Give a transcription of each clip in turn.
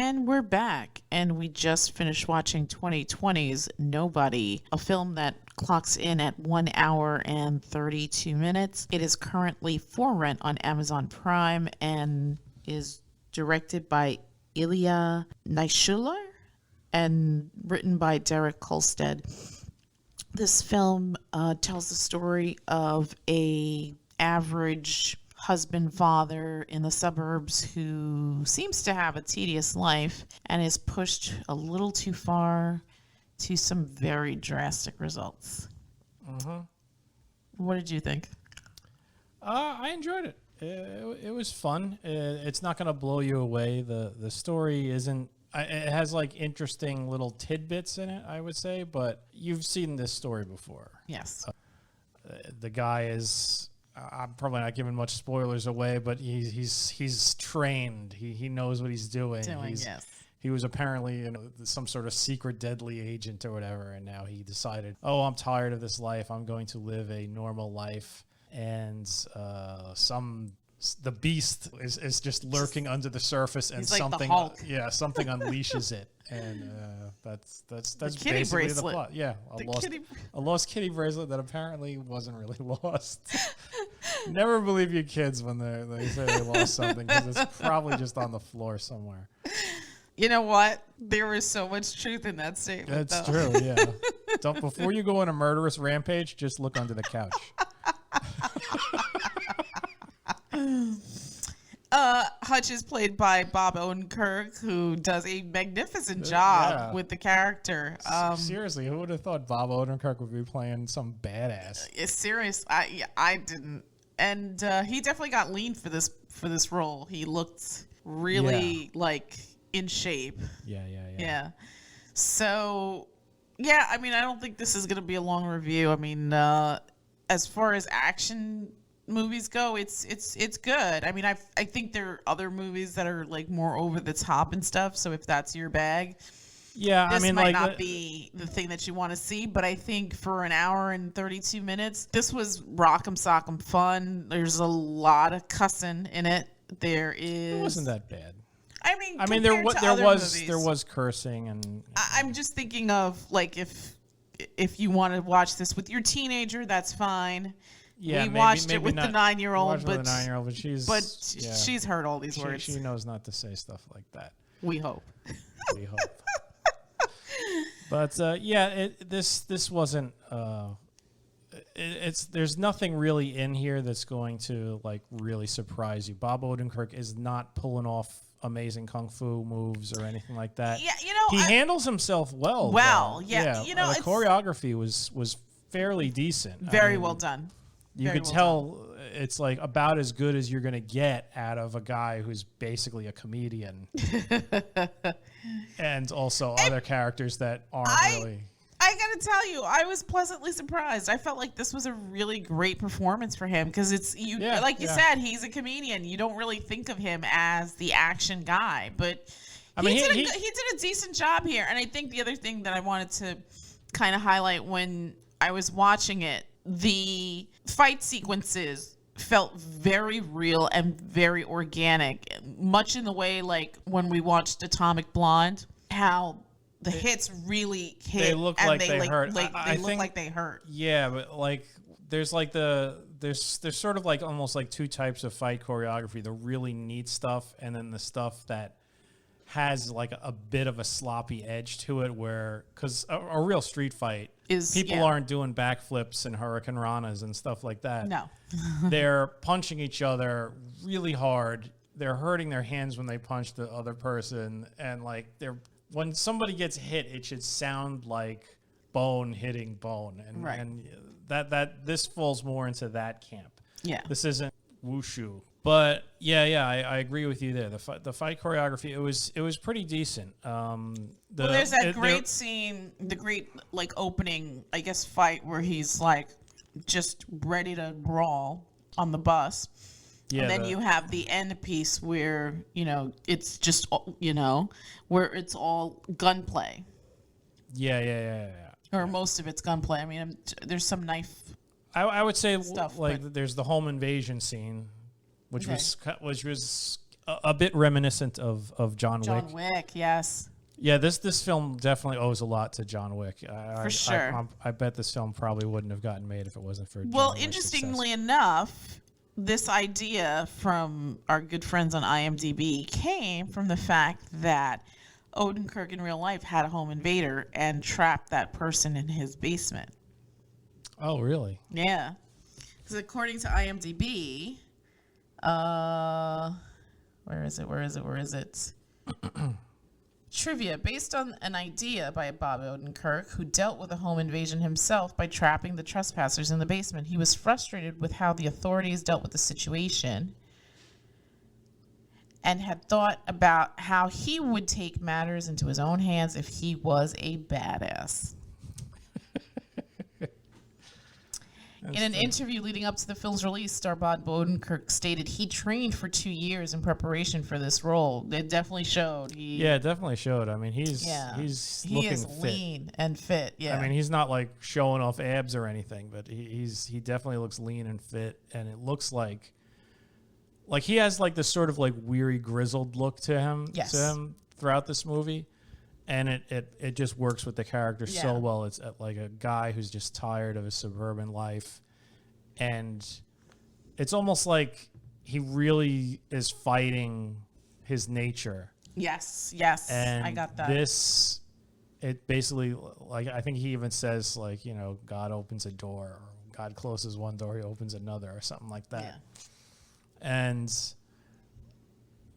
And we're back, and we just finished watching 2020's Nobody, a film that clocks in at 1 hour and 32 minutes. It is currently for rent on Amazon Prime and is directed by Ilya Naishuller and written by Derek Kolstad. This film tells the story of a average husband father in the suburbs who seems to have a tedious life and is pushed a little too far to some very drastic results. What did you think? I enjoyed it. It was fun. It's not going to blow you away. The story isn't. It has like interesting little tidbits in it, I would say, but you've seen this story before. Yes. The guy is. I'm probably not giving much spoilers away, but he's trained. He knows what he's doing. Yes. He was apparently some sort of secret deadly agent or whatever, and now he decided, oh, I'm tired of this life. I'm going to live a normal life. And the beast is just lurking under the surface, and like something, the Hulk. something unleashes it, and that's kitty basically bracelet. the plot. Yeah, a lost kitty bracelet that apparently wasn't really lost. Never believe you kids when they say they lost something, because it's probably just on the floor somewhere. You know what? There was so much truth in that statement. That's though. true. Yeah. Before you go on a murderous rampage, just look under the couch. Hutch is played by Bob Odenkirk, who does a magnificent job with the character. Seriously, who would have thought Bob Odenkirk would be playing some badass? It's serious. I didn't, and he definitely got lean for this role. He looked really like in shape. Yeah. So, I mean, I don't think this is going to be a long review. I mean, as far as action movies go, it's good. I mean, I think there are other movies that are like more over the top and stuff. So if that's your bag, this might not be the thing that you want to see. But I think for an hour and 32 minutes, this was rock'em sock'em fun. There's a lot of cussing in it. It wasn't that bad. I mean, there was cursing, and I'm just thinking of like if you want to watch this with your teenager, that's fine. Yeah, we watched it with the 9-year-old, but she's heard all these words. She knows not to say stuff like that. We hope. We hope. But this wasn't. There's nothing really in here that's going to like really surprise you. Bob Odenkirk is not pulling off amazing kung fu moves or anything like that. Yeah, he handles himself well. Yeah. The choreography was fairly decent. Very well done. You could tell it's like about as good as you're going to get out of a guy who's basically a comedian. And also other characters that aren't really. I got to tell you, I was pleasantly surprised. I felt like this was a really great performance for him because you said, he's a comedian. You don't really think of him as the action guy, but he did a decent job here. And I think the other thing that I wanted to kind of highlight when I was watching it, the fight sequences felt very real and very organic, much in the way like when we watched Atomic Blonde, how the hits really hit. They look like they hurt. They look like they hurt. Yeah, but like there's like there's sort of like almost like two types of fight choreography: the really neat stuff, and then the stuff that has like a bit of a sloppy edge to it, where because a real street fight is people aren't doing backflips and hurricane ranas and stuff like that. No. They're punching each other really hard. They're hurting their hands when they punch the other person, and like when somebody gets hit, it should sound like bone hitting bone, and that this falls more into that camp. Yeah, this isn't wushu. But I agree with you there. The fight choreography, it was pretty decent. There's that great scene, the great like opening, I guess, fight where he's like just ready to brawl on the bus. Yeah, and then you have the end piece where it's just where it's all gunplay. Yeah. Or most of it's gunplay. I mean, there's some knife. I would say stuff, like there's the home invasion scene. Which was a bit reminiscent of John Wick. John Wick, yes. Yeah, this film definitely owes a lot to John Wick. For sure. I bet this film probably wouldn't have gotten made if it wasn't for Well, John Wick's interestingly success. enough, this idea from our good friends on IMDb came from the fact that Odenkirk in real life had a home invader and trapped that person in his basement. Oh, really? Yeah. Because according to IMDb, where is it? Trivia. Based on an idea by Bob Odenkirk, who dealt with a home invasion himself by trapping the trespassers in the basement, he was frustrated with how the authorities dealt with the situation and had thought about how he would take matters into his own hands if he was a badass. In an interview leading up to the film's release, star Bob Odenkirk stated he trained for 2 years in preparation for this role. It definitely showed. Yeah, it definitely showed. I mean, he's he looking is fit. lean and fit. Yeah, I mean, he's not like showing off abs or anything, but he definitely looks lean and fit, and it looks like he has like this sort of like weary, grizzled look to him. Yes. Throughout this movie, and it just works with the character so Yeah. well. It's like a guy who's just tired of his suburban life, and it's almost like he really is fighting his nature. yes, And I got that. it basically, like, I think he even says, like, you know, God opens a door, or God closes one door, he opens another, or something like that. Yeah. And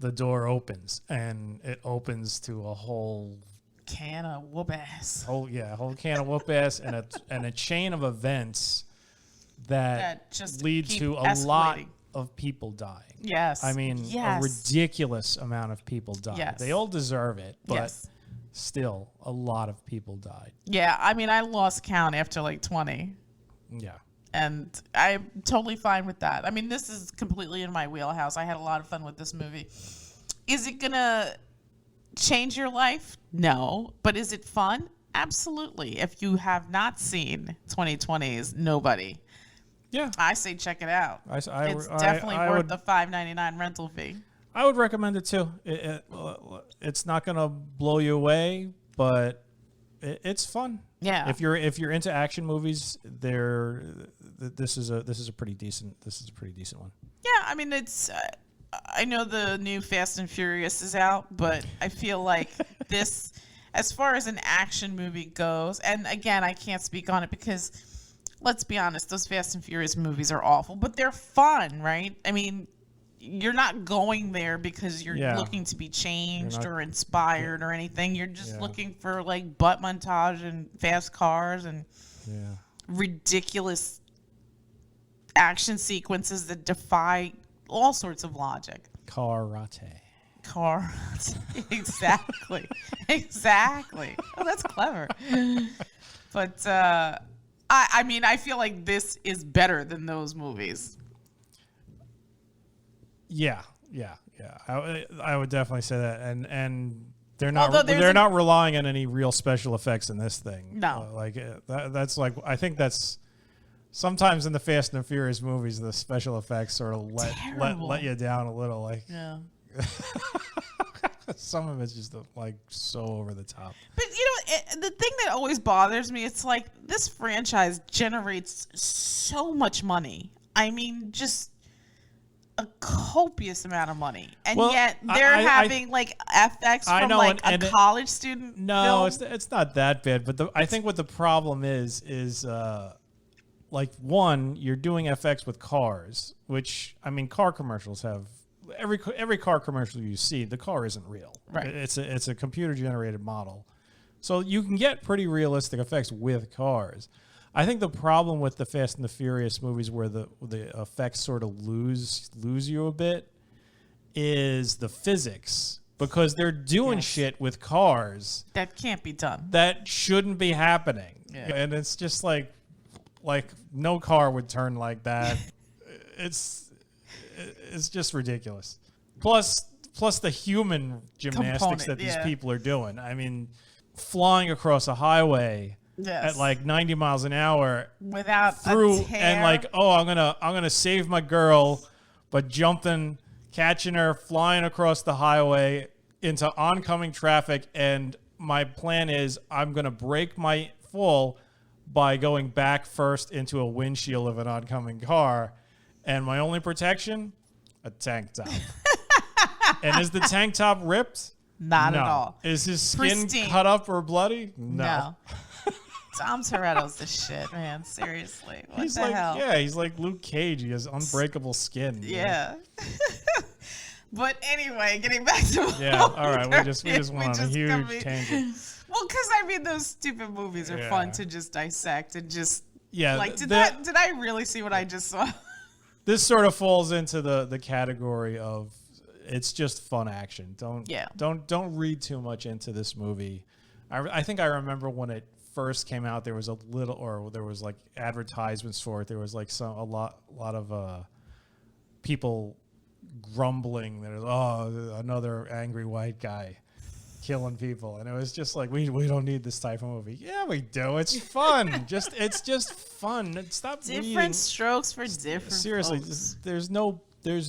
the door opens, and it opens to a whole Can of whoop ass. whole can of whoop ass, and a chain of events that That just lead keep to a lot escalating. of people dying. Yes. I mean, yes. a ridiculous amount of people died. Yes. They all deserve it, but Yes. still, a lot of people died. Yeah, I mean, I lost count after like 20. Yeah. And I'm totally fine with that. I mean, this is completely in my wheelhouse. I had a lot of fun with this movie. Is it going to change your life? No. But is it fun? Absolutely. If you have not seen 2020's Nobody, Yeah. I say check it out. I It's definitely I worth would, the $5.99 rental fee. I would recommend it too. It's not going to blow you away, but it's fun. Yeah. If you're into action movies, this is a pretty decent one. Yeah, I mean, it's. I know the new Fast and Furious is out, but I feel like this, as far as an action movie goes, and again, I can't speak on it because, let's be honest, those Fast and Furious movies are awful, but they're fun, right? I mean, you're not going there because you're Yeah. looking to be changed not- or inspired or anything. You're just Yeah. looking for like butt montage and fast cars and Yeah. ridiculous action sequences that defy all sorts of logic. Karate. Car. Exactly. Exactly. Oh, that's clever. But I mean, I feel like this is better than those movies. Yeah. I would definitely say that, and they're Although not there's they're a- not relying on any real special effects in this thing. No. That's like, I think that's sometimes in the Fast and the Furious movies, the special effects sort of Terrible. let you down a little. Like Yeah. some of it's just like so over the top. But the thing that always bothers me, it's like this franchise generates so much money. I mean, just a copious amount of money, and Well, yet I- they're I- having like FX I from know, like and a it- college student. No, film. it's not that bad. But I think what the problem is like, one, you're doing FX with cars, which, I mean, car commercials have every car commercial you see, the car isn't real. Right. It's a computer generated model, so you can get pretty realistic effects with cars. I think the problem with the Fast and the Furious movies, where the effects sort of lose you a bit, is the physics, because they're doing Yes. shit with cars That can't be done. that shouldn't be happening. Yeah. And it's just like no car would turn like that. it's just ridiculous. Plus the human gymnastics Component, that these yeah. people are doing. I mean, flying across a highway Yes. at like 90 miles an hour Without through, a tear. and like, oh, I'm gonna save my girl, but jumping catching her, flying across the highway into oncoming traffic. And my plan is I'm going to break my fall by going back first into a windshield of an oncoming car. And my only protection, a tank top. And is the tank top ripped? Not No. at all. Is his skin Pristine. cut up or bloody? No. Tom Toretto's the shit, man. Seriously. What He's the like, hell? yeah, he's like Luke Cage. He has unbreakable skin. you know? Yeah. But anyway, getting back to Yeah. All right. We just went on a just huge coming- tangent. Well, because I mean, those stupid movies are Yeah. fun to just dissect and just Yeah. like. Did I really see what I just saw? This sort of falls into the category of it's just fun action. Don't read too much into this movie. I think I remember when it first came out, there was there was like advertisements for it. There was like a lot of people grumbling that another angry white guy killing people, and it was just like we don't need this type of movie. Yeah, we do. It's fun. It's just fun. Stop Different reading. strokes for different. Seriously, folks. there's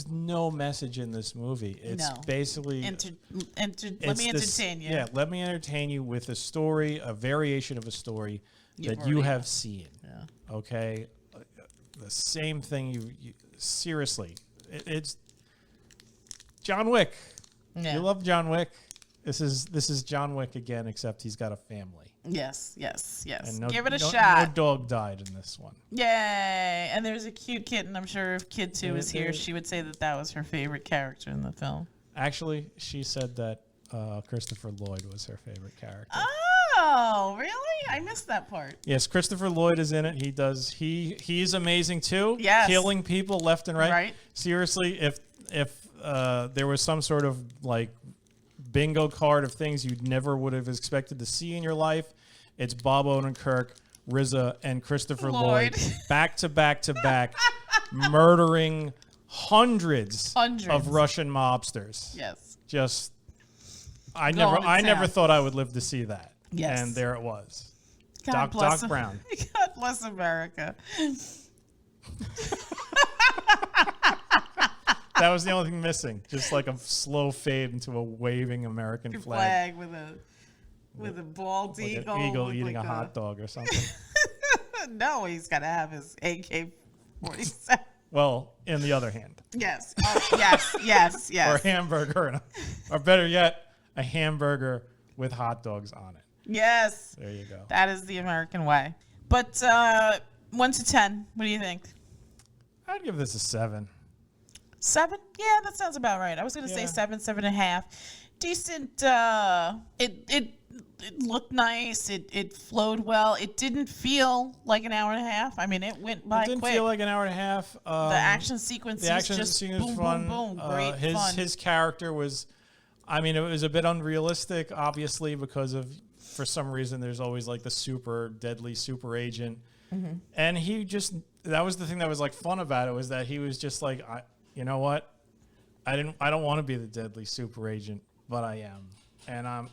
no message in this movie. It's No. basically Let it's me this- entertain you. Yeah, let me entertain you with a story, a variation of a story You've that you already- have seen. Yeah. Okay, the same thing. You seriously, it's John Wick. Yeah. You love John Wick. This is John Wick again, except he's got a family. Yes. And Give it a no shot. dog died in this one. Yay! And there's a cute kitten. I'm sure if Kid 2 was here, there- she would say that was her favorite character in the film. Actually, she said that Christopher Lloyd was her favorite character. Oh, really? I missed that part. Yes, Christopher Lloyd is in it. He's amazing too. Yes. Killing people left and right. Right. Seriously, if there was some sort of like bingo card of things you never would have expected to see in your life, it's Bob Odenkirk, RZA, and Christopher Lloyd back to back to back, murdering hundreds of Russian mobsters. Yes. Just I Going never to town. thought I would live to see that. Yes. And there it was. God Doc Brown. God bless America. That was the only thing missing. Just like a slow fade into a waving American flag. with a bald Like eagle. an eagle with eating like a hot dog or something. No, he's got to have his AK-47. Well, in the other hand. Yes. Oh, yes. Or a hamburger. Or better yet, a hamburger with hot dogs on it. Yes. There you go. That is the American way. But 1 to 10, what do you think? I'd give this a 7. 7? Yeah, that sounds about right. I was going to say Yeah. 7, 7.5. Decent. It looked nice. It flowed well. It didn't feel like an hour and a half. I mean, it went by It didn't quick. feel like an hour and a half. The action sequence The action just scene was boom, fun. boom, boom. Great fun. His character was, I mean, it was a bit unrealistic, obviously, because of, for some reason, there's always like the super deadly super agent. Mm-hmm. And he just, that was the thing that was like fun about it, was that he was just like, you know what? I don't want to be the deadly super agent, but I am. And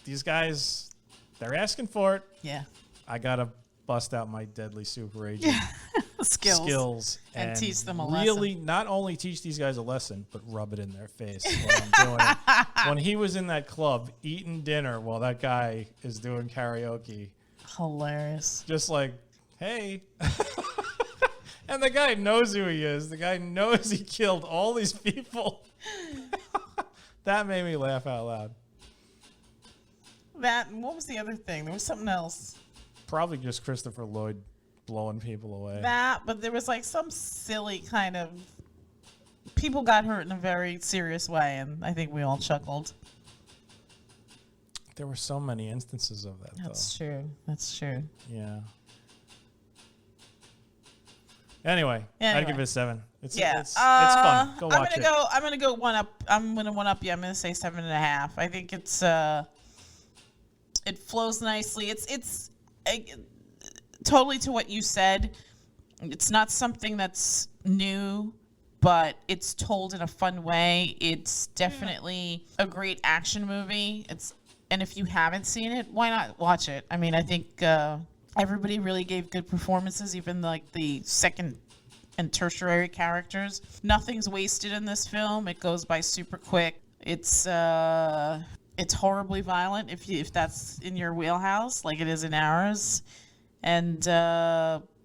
these guys, they're asking for it. Yeah. I got to bust out my deadly super agent skills And teach them a really not only teach these guys a lesson, but rub it in their face while I'm doing it. When he was in that club eating dinner while that guy is doing karaoke, Hilarious. just like, hey. And the guy knows who he is. The guy knows he killed all these people. That made me laugh out loud. What was the other thing? There was something else. Probably just Christopher Lloyd blowing people away. But there was like some silly kind of. People got hurt in a very serious way, and I think we all chuckled. There were so many instances of that, That's true. That's true. Yeah. Anyway, I'd give it a 7. It's fun. Go watch it. I'm gonna go one up. I'm gonna one up you. I'm gonna say 7.5. I think it's it flows nicely. It's totally to what you said. It's not something that's new, but it's told in a fun way. It's definitely a great action movie. And if you haven't seen it, why not watch it? I mean, I think everybody really gave good performances. Even like the second and tertiary characters. Nothing's wasted in this film. It goes by super quick. It's horribly violent if that's in your wheelhouse, like it is in ours. And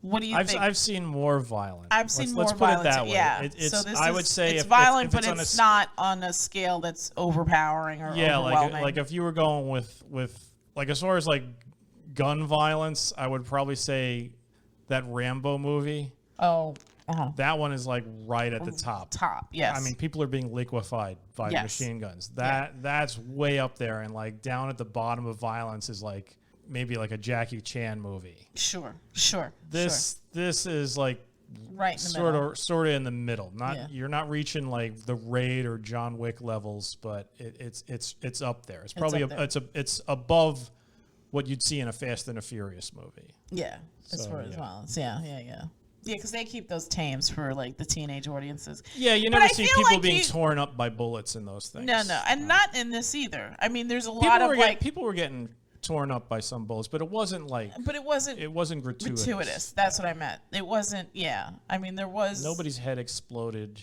what do you think? I've seen more violent. I've seen more let's put violent. it that way. Yeah. It's, so this I is, would say it's if violent, if it's but on it's a, not on a scale that's overpowering or overwhelming. like if you were going with like as far as like gun violence, I would probably say that Rambo movie. Oh, that one is like right at the top. Yes. I mean, people are being liquefied by machine guns. That's way up there, and like down at the bottom of violence is like maybe like a Jackie Chan movie. Sure. This is like right in the middle. sort of in the middle. You're not reaching like the Raid or John Wick levels, but it's up there. It's probably it's above what you'd see in a Fast and a Furious movie. Yeah, as far as violence. Yeah, because they keep those tames for like the teenage audiences. Yeah, you never see people being torn up by bullets in those things. No, and not in this either. I mean, there's a lot of people were getting torn up by some bullets, but it wasn't like. But it wasn't gratuitous. That's what I meant. It wasn't. Yeah, I mean, there was nobody's head exploded.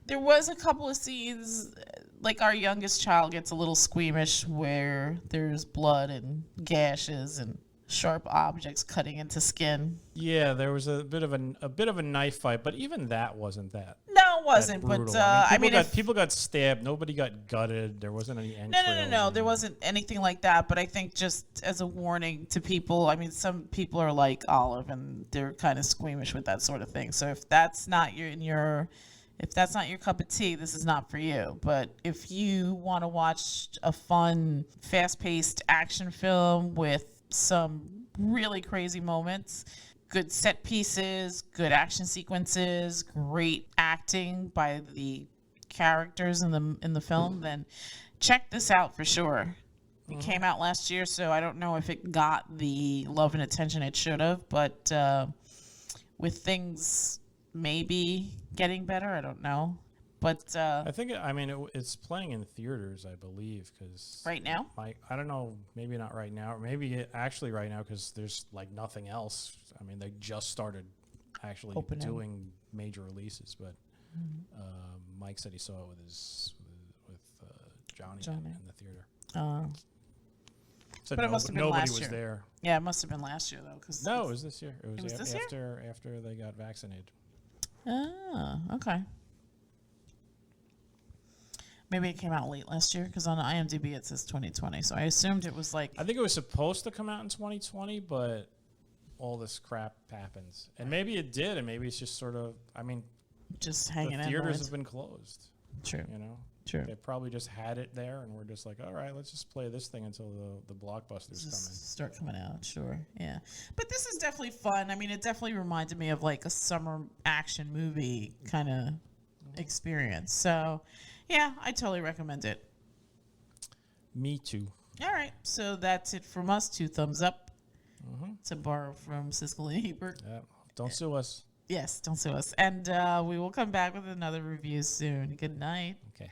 There was a couple of scenes, like our youngest child gets a little squeamish where there's blood and gashes and sharp objects cutting into skin. Yeah, there was a bit of a knife fight, but even that wasn't that. No, it wasn't. But I mean, people got stabbed. Nobody got gutted. There wasn't any entrails. No. There wasn't anything like that. But I think just as a warning to people, I mean, some people are like Olive, and they're kind of squeamish with that sort of thing. So if that's not your cup of tea, this is not for you. But if you want to watch a fun, fast-paced action film with some really crazy moments, good set pieces, good action sequences, great acting by the characters in the film, then check this out for sure. It came out last year, so I don't know if it got the love and attention it should have, but with things maybe getting better, I don't know. But I think it's playing in theaters, I believe, because right now, I don't know, maybe not right now, or maybe actually right now because there's like nothing else. I mean, they just started actually doing major releases, but Mike said he saw it with Johnny in the theater. But it must have been nobody last was year. there. Yeah, it must have been last year though. No, it was this year. It was this after they got vaccinated. Oh, okay. Maybe it came out late last year because on IMDb it says 2020. So I assumed it was like. I think it was supposed to come out in 2020, but all this crap happens, and maybe it did, and maybe it's just sort of. I mean, just hanging. The theaters have been closed. True. You know. True. They probably just had it there, and we're just like, all right, let's just play this thing until the blockbusters start coming out. Sure, yeah. But this is definitely fun. I mean, it definitely reminded me of like a summer action movie kind of experience. So, yeah, I totally recommend it. Me too. All right, so that's it from us. 2 thumbs up. To borrow from Siskel and Ebert. Yeah. Don't sue us. Yes, don't sue us. And we will come back with another review soon. Good night. Okay.